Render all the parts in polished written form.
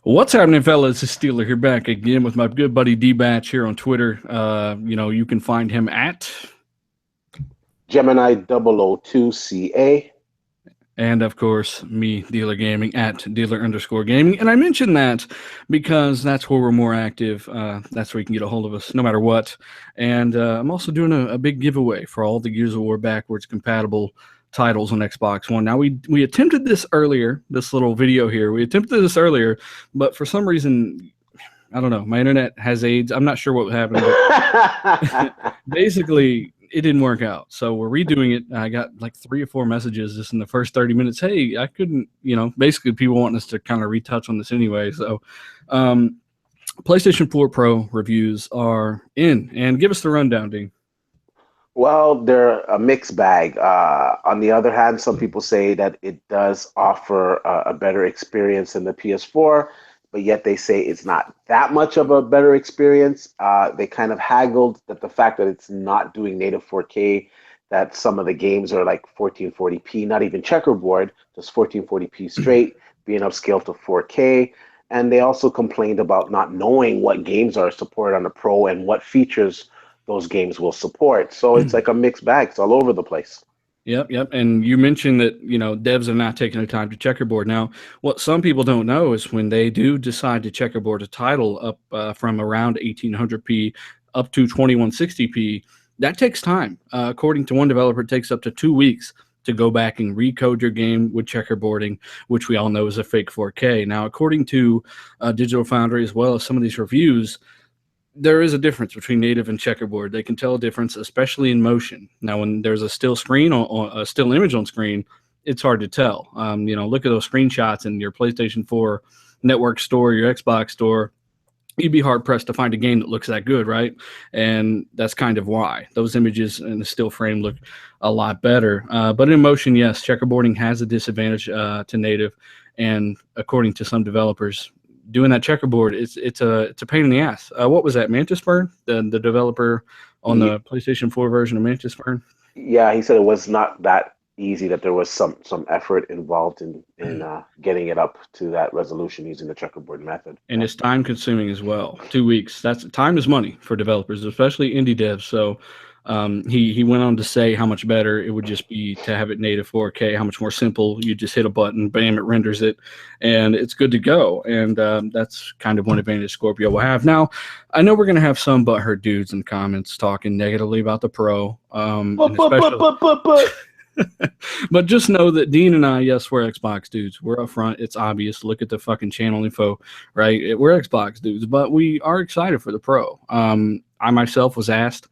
What's happening, fellas? It's Steeler here back again with my good buddy D-Batch here on Twitter. You can find him at, Gemini 002CA. and of course, me, Dealer Gaming, at Dealer_Gaming. And I mention that because that's where we're more active. That's where you can get a hold of us no matter what. And I'm also doing a big giveaway for all the Gears of War backwards compatible titles on Xbox One. Now, we attempted this earlier, this little video here. We attempted this earlier, but for some reason, I don't know. My internet has AIDS. I'm not sure what happened, but basically it didn't work out. So we're redoing it. I got like 3 or 4 messages just in the first 30 minutes. Hey, I couldn't, basically people wanting us to kind of retouch on this anyway. So PlayStation 4 Pro reviews are in. And give us the rundown, Dean. Well, they're a mixed bag. On the other hand, some people say that it does offer a better experience than the PS4, but yet they say it's not that much of a better experience. They kind of haggled that the fact that it's not doing native 4K, that some of the games are like 1440p, not even checkerboard, just 1440p straight, being upscaled to 4K. And they also complained about not knowing what games are supported on the Pro and what features those games will support. So it's like a mixed bag. It's all over the place. Yep. And you mentioned that, devs are not taking the time to checkerboard. Now, what some people don't know is when they do decide to checkerboard a title up from around 1800p up to 2160p, that takes time. According to one developer, it takes up to 2 weeks to go back and recode your game with checkerboarding, which we all know is a fake 4K. Now, according to Digital Foundry, as well as some of these reviews, there is a difference between native and checkerboard. They can tell a difference, especially in motion. Now, when there's a still screen or a still image on screen, it's hard to tell. Look at those screenshots in your PlayStation 4 network store, your Xbox store. You'd be hard pressed to find a game that looks that good, right? And that's kind of why those images in the still frame look a lot better. But in motion, yes, checkerboarding has a disadvantage to native, and according to some developers, doing that checkerboard, it's a pain in the ass. What was that, Mantis Burn, the developer on the PlayStation 4 version of Mantis Burn? Yeah, he said it was not that easy, that there was some effort involved in getting it up to that resolution using the checkerboard method. And it's time consuming as well. 2 weeks. That's time is money for developers, especially indie devs. So he went on to say how much better it would just be to have it native 4K, how much more simple. You just hit a button, bam, it renders it, and it's good to go. And that's kind of one advantage Scorpio will have. Now, I know we're going to have some butthurt dudes in comments talking negatively about the Pro. But just know that Dean and I, yes, we're Xbox dudes. We're up front. It's obvious. Look at the fucking channel info, right? We're Xbox dudes, but we are excited for the Pro. I myself was asked,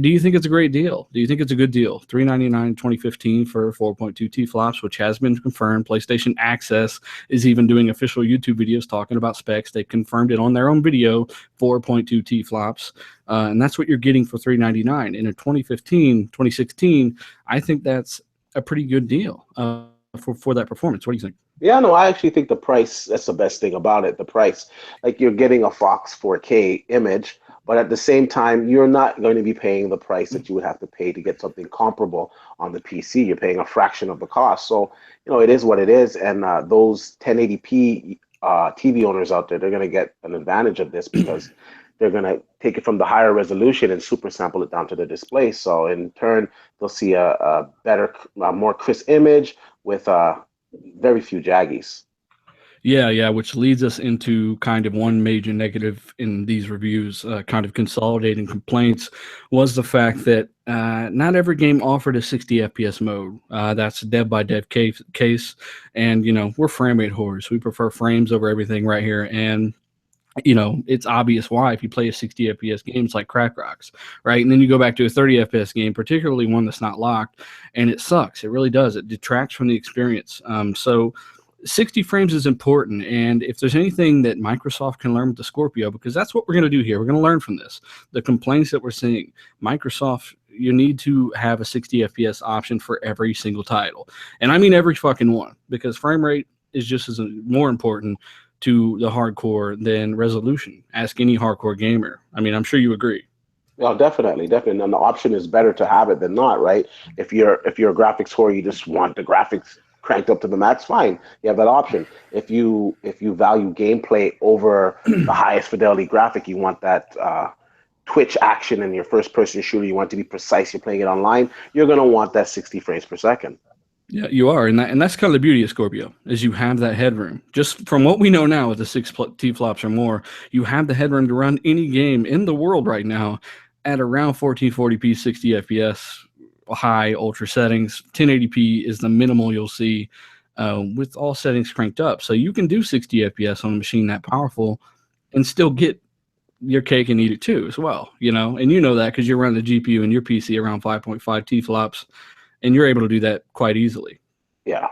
do you think it's a great deal? Do you think it's a good deal? $399 in 2015 for 4.2 T flops, which has been confirmed. PlayStation Access is even doing official YouTube videos talking about specs. They confirmed it on their own video, 4.2 T flops. And that's what you're getting for $399. And in 2016, I think that's a pretty good deal for that performance. What do you think? Yeah, no, I actually think the price, that's the best thing about it, the price. Like, you're getting a Fox 4K image, but at the same time, you're not going to be paying the price that you would have to pay to get something comparable on the PC. You're paying a fraction of the cost. So, it is what it is. And those 1080p TV owners out there, they're going to get an advantage of this because they're going to take it from the higher resolution and super sample it down to the display. So in turn, they'll see a better, more crisp image with very few jaggies. Yeah, which leads us into kind of one major negative in these reviews, kind of consolidating complaints, was the fact that not every game offered a 60 FPS mode. That's a dev by dev case, and we're frame rate whores. We prefer frames over everything right here, and it's obvious why. If you play a 60 FPS game, it's like crack rocks, right? And then you go back to a 30 FPS game, particularly one that's not locked, and it sucks. It really does. It detracts from the experience. So 60 frames is important, and if there's anything that Microsoft can learn with the Scorpio, because that's what we're going to do here, we're going to learn from this, the complaints that we're seeing. Microsoft, you need to have a 60 FPS option for every single title, and I mean every fucking one, because frame rate is just as more important to the hardcore than resolution. Ask any hardcore gamer. I mean, I'm sure you agree. No, definitely. And the option is better to have it than not, right? If you're a graphics whore, you just want the graphics cranked up to the max, fine. You have that option. If you value gameplay over the highest fidelity graphic, you want that twitch action in your first person shooter, you want to be precise, you're playing it online, you're going to want that 60 frames per second. Yeah, you are, and that's kind of the beauty of Scorpio, is you have that headroom. Just from what we know now with the 6 T-flops or more, you have the headroom to run any game in the world right now at around 1440p, 60 FPS, high ultra settings. 1080p is the minimal you'll see with all settings cranked up. So you can do 60 FPS on a machine that powerful and still get your cake and eat it too as well, and you know that because you're running the GPU in your PC around 5.5 T-flops, and you're able to do that quite easily. Yeah.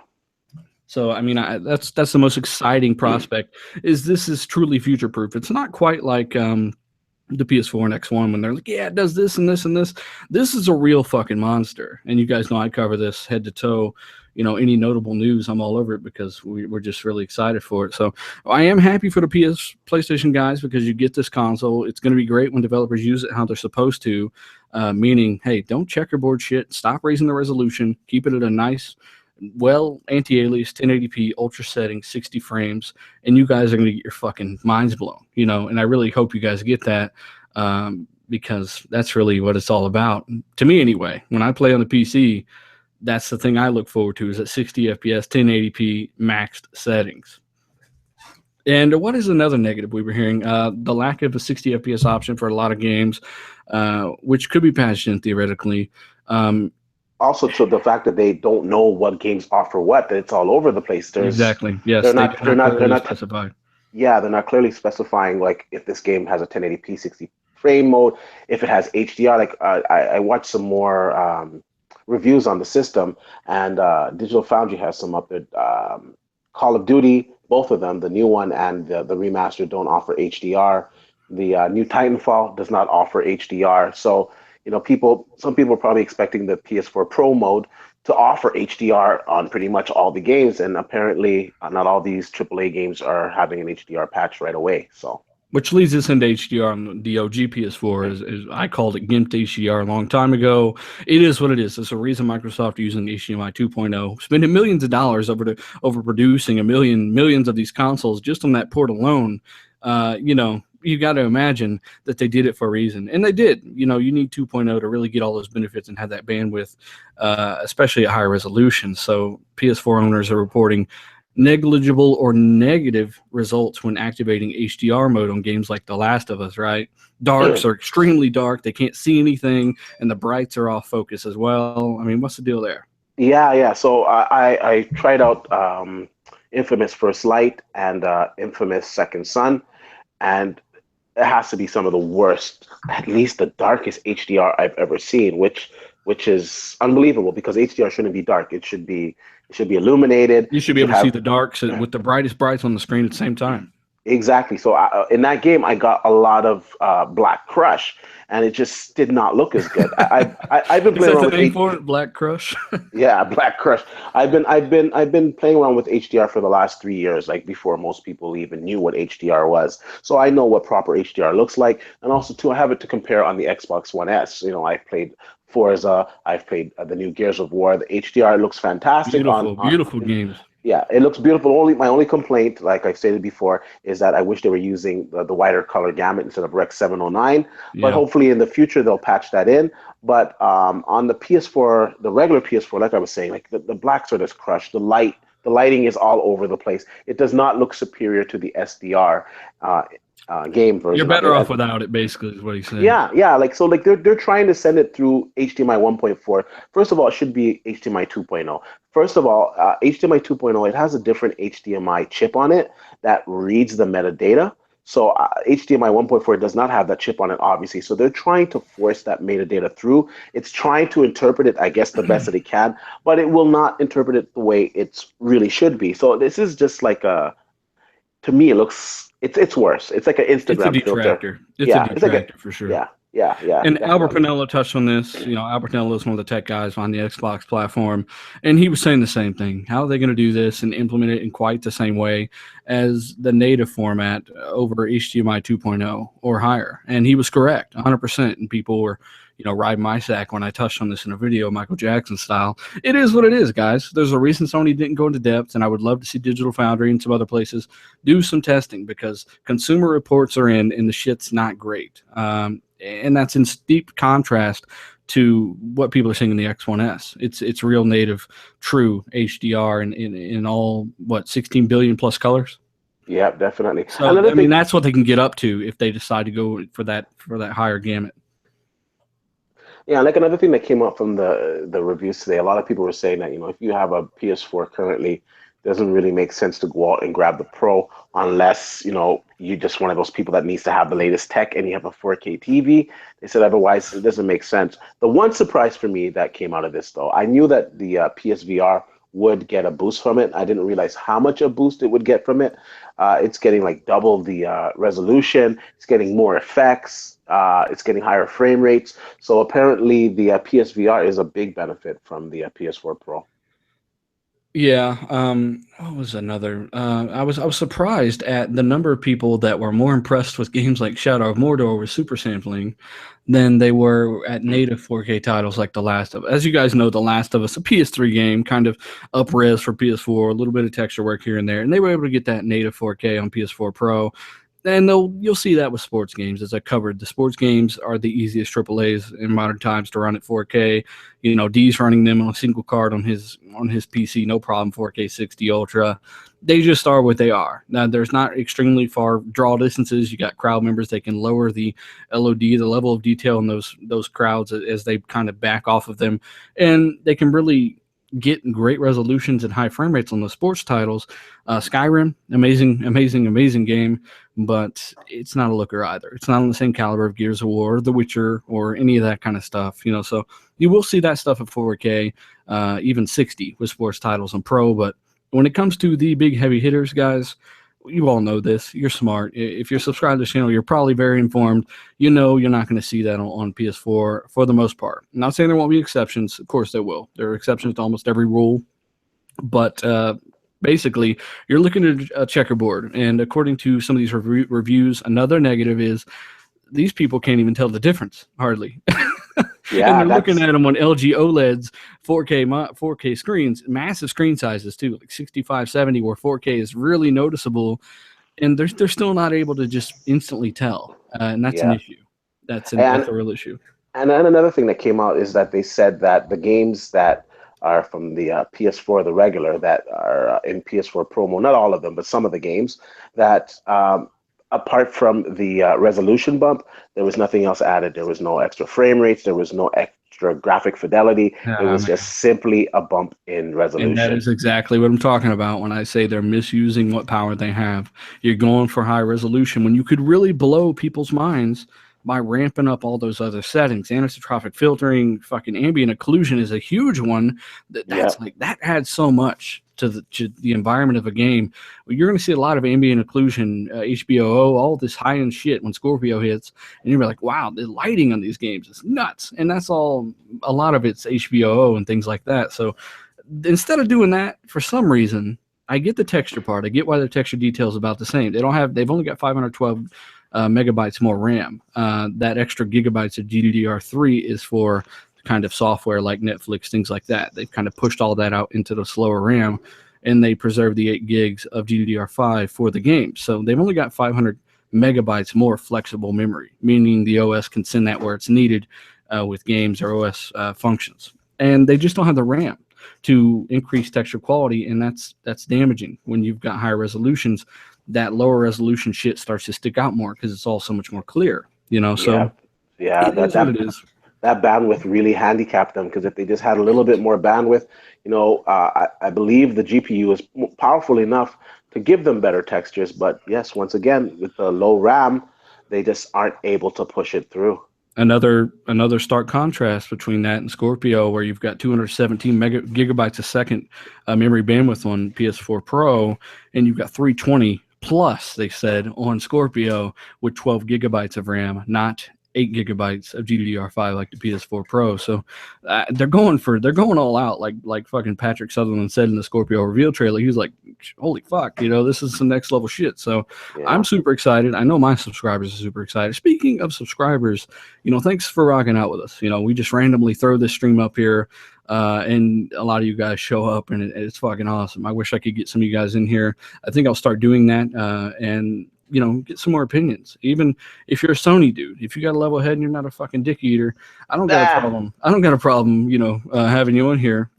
So, I mean, that's the most exciting prospect, is this is truly future-proof. It's not quite like the PS4 and X1 when they're like, yeah, it does this and this and this. This is a real fucking monster. And you guys know I cover this head to toe. Any notable news, I'm all over it because we're just really excited for it. So I am happy for the PlayStation guys because you get this console. It's going to be great when developers use it how they're supposed to, meaning, hey, don't checkerboard shit. Stop raising the resolution. Keep it at a nice, anti-alias, 1080p, ultra setting, 60 frames, and you guys are going to get your fucking minds blown, and I really hope you guys get that because that's really what it's all about. To me anyway, when I play on the PC, that's the thing I look forward to, is at 60 FPS, 1080p maxed settings. And what is another negative we were hearing? The lack of a 60 FPS option for a lot of games, which could be patched in theoretically. Also, to the fact that they don't know what games offer what, that it's all over the place. Exactly. Yes, they're not specified. Yeah, they're not clearly specifying like if this game has a 1080p 60 frame mode, if it has HDR. Like I watched some more reviews on the system, and Digital Foundry has some up there. Call of Duty, both of them, the new one and the remaster, don't offer HDR. The new Titanfall does not offer HDR. So, some people are probably expecting the PS4 Pro mode to offer HDR on pretty much all the games, and apparently not all these AAA games are having an HDR patch right away. So. Which leads us into HDR on the OG PS4. Is I called it GIMP HDR a long time ago. It is what it is. There's a reason Microsoft using HDMI 2.0, spending millions of dollars over producing millions of these consoles just on that port alone. You got to imagine that they did it for a reason, and they did. You need 2.0 to really get all those benefits and have that bandwidth, especially at higher resolution. So PS4 owners are reporting negligible or negative results when activating HDR mode on games like The Last of Us, right? Darks are extremely dark. They can't see anything, and the brights are off focus as well. I mean, what's the deal there? Yeah. So I tried out Infamous First Light and Infamous Second Son, and it has to be some of the worst, at least the darkest HDR I've ever seen, which is unbelievable because HDR shouldn't be dark. It should be illuminated. You should be able to see the darks with the brightest brights on the screen at the same time. Exactly. So in that game, I got a lot of Black Crush, and it just did not look as good. I've been playing around with Black Crush. Yeah, Black Crush. I've been playing around with HDR for the last 3 years, like before most people even knew what HDR was. So I know what proper HDR looks like, and also too, I have it to compare on the Xbox One S. I've played Forza, I've played the new Gears of War. The HDR looks fantastic. Beautiful games. Yeah, it looks beautiful. My only complaint, like I've stated before, is that I wish they were using the wider color gamut instead of Rec 709. Yeah. But hopefully in the future they'll patch that in. But on the PS4, the regular PS4, like I was saying, like the blacks are just crushed. The lighting is all over the place. It does not look superior to the SDR game version. You're better off without it, basically, is what he's saying. Yeah. Like they're trying to send it through HDMI 1.4. First of all, it should be HDMI 2.0. First of all, HDMI 2.0, it has a different HDMI chip on it that reads the metadata. So HDMI 1.4 does not have that chip on it, obviously. So they're trying to force that metadata through. It's trying to interpret it, I guess, the best that it can, but it will not interpret it the way it really should be. So this is just like to me, it looks. It's worse. It's like an Instagram filter. It's a detractor for sure. Yeah. And definitely. Albert Pinello touched on this. Albert Pinello is one of the tech guys on the Xbox platform, and he was saying the same thing. How are they going to do this and implement it in quite the same way as the native format over HDMI 2.0 or higher? And he was correct, 100%. And people were, ride my sack when I touched on this in a video, Michael Jackson style. It is what it is, guys. There's a reason Sony didn't go into depth, and I would love to see Digital Foundry and some other places do some testing, because consumer reports are in, and the shit's not great. And that's in steep contrast to what people are seeing in the X1S. It's real native, true HDR in all, 16 billion plus colors. Yeah, definitely. So I mean, that's what they can get up to if they decide to go for that higher gamut. Yeah, like another thing that came up from the reviews today, a lot of people were saying that, if you have a PS4 currently, it doesn't really make sense to go out and grab the Pro unless, you're just one of those people that needs to have the latest tech and you have a 4K TV. They said otherwise it doesn't make sense. The one surprise for me that came out of this, though, I knew that the PSVR would get a boost from it. I didn't realize how much a boost it would get from it. It's getting like double the resolution. It's getting more effects. It's getting higher frame rates. So apparently the PSVR is a big benefit from the PS4 Pro. Yeah. What was another? I was surprised at the number of people that were more impressed with games like Shadow of Mordor with super sampling than they were at native 4K titles like The Last of Us. As you guys know, The Last of Us, a PS3 game, kind of up-res for PS4, a little bit of texture work here and there, and they were able to get that native 4K on PS4 Pro. And you'll see that with sports games. As I covered, the sports games are the easiest AAAs in modern times to run at 4K. D's running them on a single card on his PC, no problem. 4K 60 Ultra. They just are what they are. Now, there's not extremely far draw distances. You got crowd members. They can lower the LOD, the level of detail in those crowds as they kind of back off of them, and they can really get great resolutions and high frame rates on the sports titles. Skyrim, amazing game, but it's not a looker either. It's not on the same caliber of Gears of War, The Witcher, or any of that kind of stuff. So you will see that stuff at 4K, even 60 with sports titles on Pro. But when it comes to the big heavy hitters, guys, you all know this. You're smart. If you're subscribed to the channel, you're probably very informed. You're not going to see that on PS4 for the most part. I'm not saying there won't be exceptions. Of course there will. There are exceptions to almost every rule. But basically, you're looking at a checkerboard. And according to some of these reviews, another negative is these people can't even tell the difference, hardly. Yeah, and they're looking at them on LG OLEDs, 4K screens, massive screen sizes too, like 6570, where 4K is really noticeable, and they're still not able to just instantly tell, and that's an issue. That's a real issue. And then another thing that came out is that they said that the games that are from the PS4, the regular, that are in PS4 promo, not all of them, but some of the games, that apart from the resolution bump, there was nothing else added. There was no extra frame rates. There was no extra graphic fidelity. It was just simply a bump in resolution. And that is exactly what I'm talking about when I say they're misusing what power they have. You're going for high resolution when you could really blow people's minds by ramping up all those other settings. Anisotropic filtering, fucking ambient occlusion is a huge one. That adds so much to the environment of a game. You're going to see a lot of ambient occlusion, HBOO, all this high-end shit when Scorpio hits, and you're like, wow, the lighting on these games is nuts. And that's all, a lot of it's HBOO and things like that. So instead of doing that, for some reason, I get the texture part. I get why the texture detail is about the same. They've only got 512 megabytes more RAM. That extra gigabytes of GDDR3 is for kind of software like Netflix, things like that. They've kind of pushed all that out into the slower RAM, and they preserve the 8 gigs of GDDR5 for the game. So they've only got 500 megabytes more flexible memory, meaning the OS can send that where it's needed with games or OS functions. And they just don't have the RAM to increase texture quality, and that's damaging. When you've got higher resolutions, that lower resolution shit starts to stick out more because it's all so much more clear, So that's what it is. That bandwidth really handicapped them, because if they just had a little bit more bandwidth, I believe the GPU is powerful enough to give them better textures. But yes, once again, with the low RAM, they just aren't able to push it through. Another stark contrast between that and Scorpio, where you've got 217 gigabytes a second memory bandwidth on PS4 Pro, and you've got 320 plus, they said, on Scorpio with 12 gigabytes of RAM, not 8 gigabytes of GDDR5 like the PS4 Pro. So they're going all out, like fucking Patrick Sutherland said in the Scorpio reveal trailer. He was like, "Holy fuck, this is some next level shit." So I'm Yeah. super excited. I know my subscribers are super excited. Speaking of subscribers, thanks for rocking out with us. We just randomly throw this stream up here. And a lot of you guys show up, and it's fucking awesome. I wish I could get some of you guys in here. I think I'll start doing that, and get some more opinions. Even if you're a Sony dude, if you got a level head and you're not a fucking dick eater, I don't got a Ah, problem. I don't got a problem, having you on here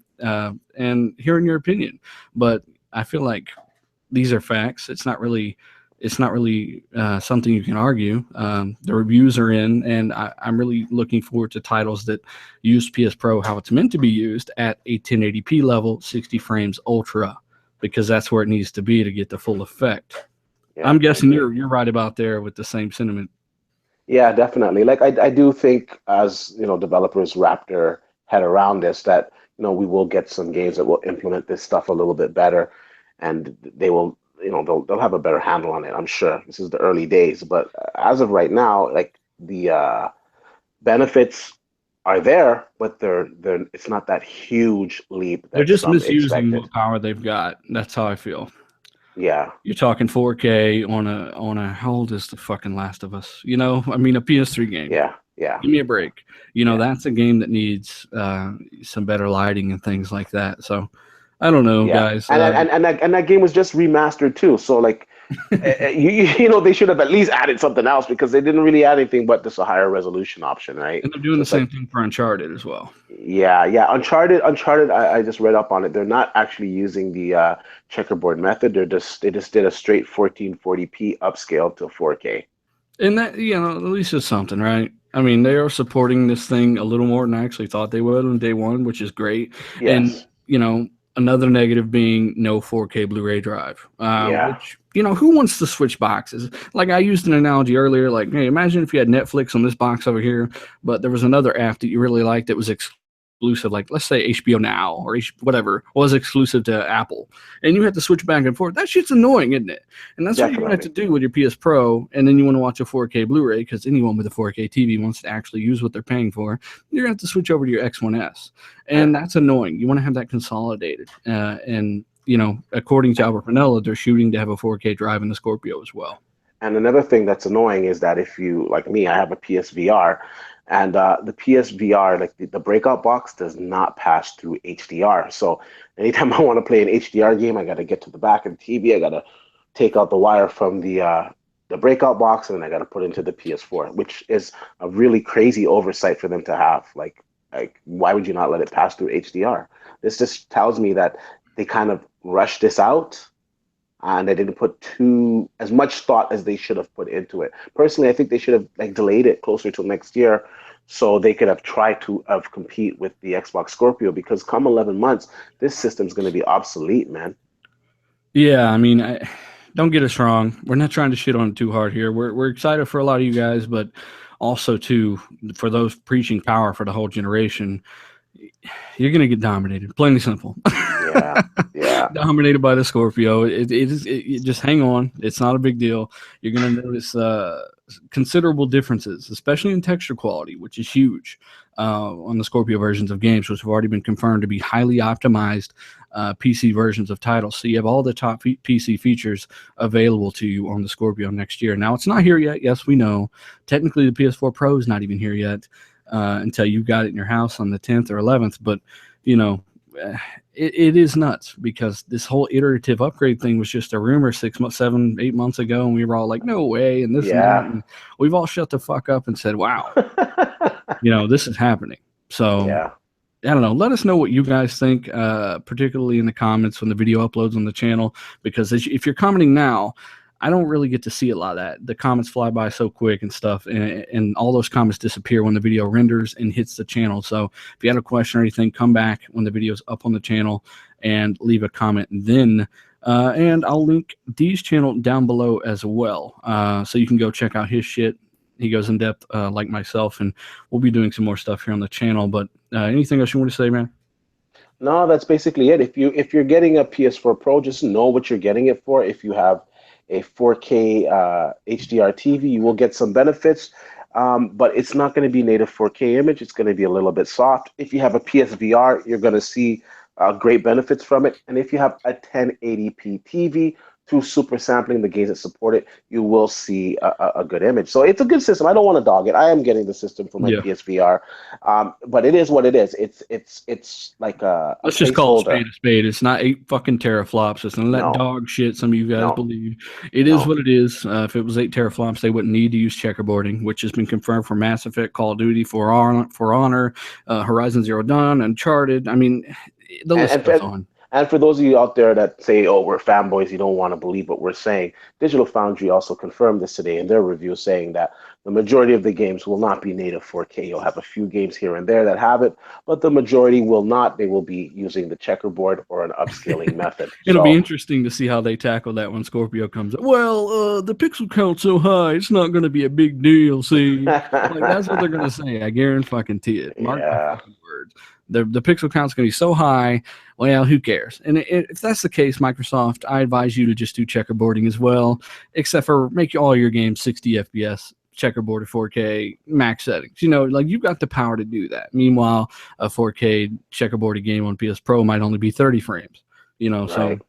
and hearing your opinion. But I feel like these are facts. It's not really something you can argue. The reviews are in, and I'm really looking forward to titles that use PS Pro how it's meant to be used at a 1080p level, 60 frames ultra, because that's where it needs to be to get the full effect. yeah, I'm I guessing agree. you're right about there with the same sentiment. Yeah, definitely. Like I do think as, developers wrap their head around this, that, we will get some games that will implement this stuff a little bit better, and they will, they'll have a better handle on it, I'm sure. This is the early days, but as of right now, like the benefits are there, but they're it's not that huge leap They're that just some misusing expected. what power they've got. That's how I feel. Yeah, You're talking 4K on a how old is the fucking Last of Us? I mean a PS3 game. yeah, yeah, Give me a break. yeah. That's a game that needs some better lighting and things like that. So I don't know, Yeah, guys. and that game was just remastered too. So like, they should have at least added something else because they didn't really add anything but just a higher resolution option, right? And they're doing So the it's same like, thing for Uncharted as well. yeah, yeah. Uncharted. I just read up on it. They're not actually using the checkerboard method. They just did a straight 1440p upscale to 4K. And that, at least it's something, right? I mean, they are supporting this thing a little more than I actually thought they would on day one, which is great. And, Yes. another negative being no 4K Blu-ray drive, Yeah. which, who wants to switch boxes? Like I used an analogy earlier, like, hey, imagine if you had Netflix on this box over here, but there was another app that you really liked that was exclusive, like let's say HBO Now or whatever was exclusive to Apple, and you had to switch back and forth. That shit's annoying, isn't it? And that's what you're gonna have to Definitely. do with your PS Pro, and then you want to watch a 4K Blu-ray because anyone with a 4K TV wants to actually use what they're paying for. You're gonna have to switch over to your X1S, And and that's annoying. You want to have that consolidated, and according to Albert Panella, they're shooting to have a 4K drive in the Scorpio as well. And another thing that's annoying is that if you, like me, I have a PSVR, and the PSVR, like the breakout box, does not pass through HDR. So anytime I want to play an HDR game, I got to get to the back of the TV. I got to take out the wire from the breakout box, and then I got to put into the PS4, which is a really crazy oversight for them to have. Like why would you not let it pass through HDR? This just tells me that they kind of rushed this out and they didn't put too as much thought as they should have put into it. Personally, I think they should have like delayed it closer to next year so they could have tried to compete with the Xbox Scorpio because come 11 months, this system's going to be obsolete, man. Yeah, I mean, don't get us wrong. We're not trying to shit on it too hard here. We're excited for a lot of you guys, but also too for those preaching power for the whole generation. You're gonna get dominated. Plain and simple. Yeah, yeah, Dominated by the Scorpio. Just hang on. It's not a big deal. You're gonna notice considerable differences, especially in texture quality, which is huge on the Scorpio versions of games, which have already been confirmed to be highly optimized PC versions of titles. So you have all the top PC features available to you on the Scorpio next year. Now it's not here yet. Yes, we know. Technically, the PS4 Pro is not even here yet until you got it in your house on the 10th or 11th. But you know, it is nuts because this whole iterative upgrade thing was just a rumor 6 months, 7, 8 months ago, and we were all like, no way, and this and that, yeah. and we've all shut the fuck up and said, wow, this is happening. So Yeah, I don't know. Let us know what you guys think, particularly in the comments when the video uploads on the channel, because if you're commenting now, I don't really get to see a lot of that. The comments fly by so quick and stuff, and all those comments disappear when the video renders and hits the channel. So if you had a question or anything, come back when the video's up on the channel and leave a comment then. And I'll link D's channel down below as well, so you can go check out his shit. He goes in depth like myself, and we'll be doing some more stuff here on the channel. But anything else you want to say, man? no, that's basically it. If you're getting a PS4 Pro, just know what you're getting it for. If you have a 4K HDR TV, you will get some benefits. but it's not going to be native 4K image. It's going to be a little bit soft. If you have a PSVR, you're going to see great benefits from it. And if you have a 1080p TV, through super sampling the games that support it, you will see a good image. So it's a good system. I don't want to dog it. I am getting the system for my Yeah. PSVR, but it is what it is. It's like a Let's just call it placeholder. spade a spade. It's not 8 fucking teraflops. It's none of that No, dog shit some of you guys no, believe. It is no. what it is. If it was 8 teraflops, they wouldn't need to use checkerboarding, which has been confirmed for Mass Effect, Call of Duty, For Honor, Horizon Zero Dawn, Uncharted. I mean, the And, list and goes for, on. and for those of you out there that say, "Oh, we're fanboys," you don't want to believe what we're saying. Digital Foundry also confirmed this today in their review, saying that the majority of the games will not be native 4K. You'll have a few games here and there that have it, but the majority will not. They will be using the checkerboard or an upscaling method. It'll be So, interesting to see how they tackle that when Scorpio comes up. Well, the pixel count's so high, it's not going to be a big deal. See, like that's what they're going to say. I guarantee fucking it. Mark my yeah, fucking words. The pixel count's going to be so high. Well, who cares? And if that's the case, Microsoft, I advise you to just do checkerboarding as well, except for make all your games 60 FPS. Checkerboard at 4K max settings. You know, like you've got the power to do that. Meanwhile, a 4K checkerboarded game on PS Pro might only be 30 frames. You know, so right.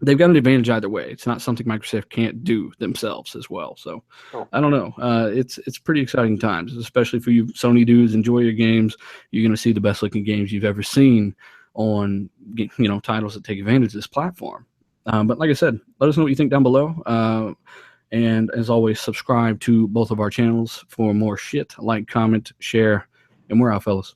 they've got an advantage either way. It's not something Microsoft can't do themselves as well. So Oh, I don't know. It's pretty exciting times, especially for you Sony dudes. Enjoy your games. You're going to see the best looking games you've ever seen on titles that take advantage of this platform. But like I said, let us know what you think down below. And as always, subscribe to both of our channels for more shit. Like, comment, share, and we're out, fellas.